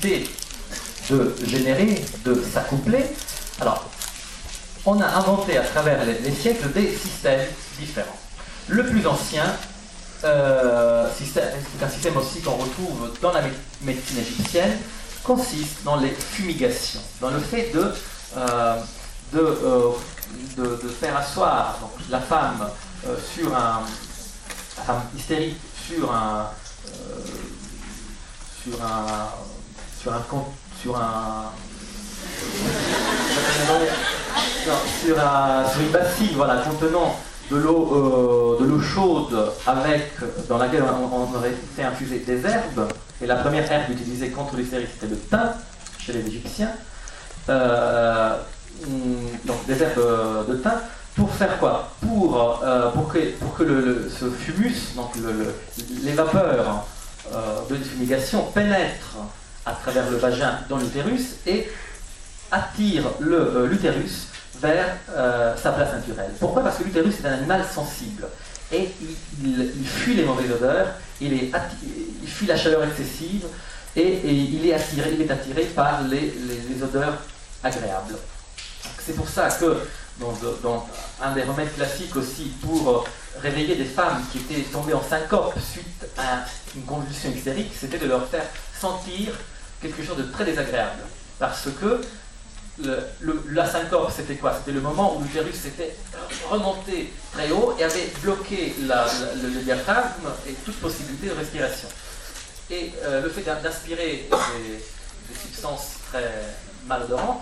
capacité de générer, de s'accoupler. Alors, on a inventé à travers les siècles des systèmes différents. Le plus ancien c'est un système aussi qu'on retrouve dans la médecine égyptienne, consiste dans les fumigations, dans le fait de faire asseoir donc, la femme la femme hystérique sur une bassine, voilà, contenant de l'eau chaude dans laquelle on aurait fait infuser des herbes. Et la première herbe utilisée contre l'hystérie, c'était le thym chez les Égyptiens. Donc des herbes de thym. Pour faire quoi? Pour que ce fumus, donc les vapeurs de fumigation pénètrent à travers le vagin dans l'utérus et attirent l'utérus vers sa place naturelle. Pourquoi? Parce que l'utérus est un animal sensible et il fuit les mauvaises odeurs, il fuit la chaleur excessive et il est attiré par les odeurs agréables. C'est pour ça que dans un des remèdes classiques aussi pour réveiller des femmes qui étaient tombées en syncope suite à une convulsion hystérique, c'était de leur faire sentir quelque chose de très désagréable. Parce que la syncope, c'était quoi? C'était le moment où l'utérus s'était remonté très haut et avait bloqué le diaphragme et toute possibilité de respiration. Et le fait d'inspirer des substances très malodorantes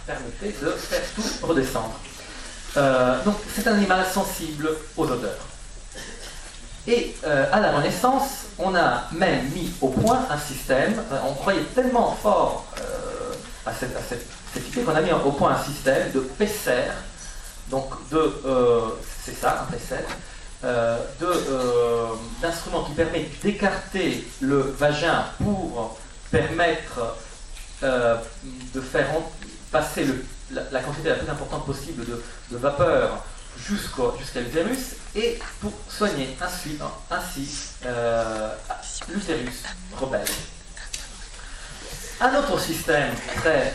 permettait de faire tout redescendre. Donc c'est un animal sensible aux odeurs. Et à la Renaissance, on a même mis au point un système, on croyait tellement fort à cette idée qu'on a mis au point un système de Pesser, donc c'est ça, un Pesser, d'instruments qui permet d'écarter le vagin pour permettre de faire passer la quantité la plus importante possible de vapeur jusqu'à l'utérus et pour soigner ainsi l'utérus rebelle. Un autre système très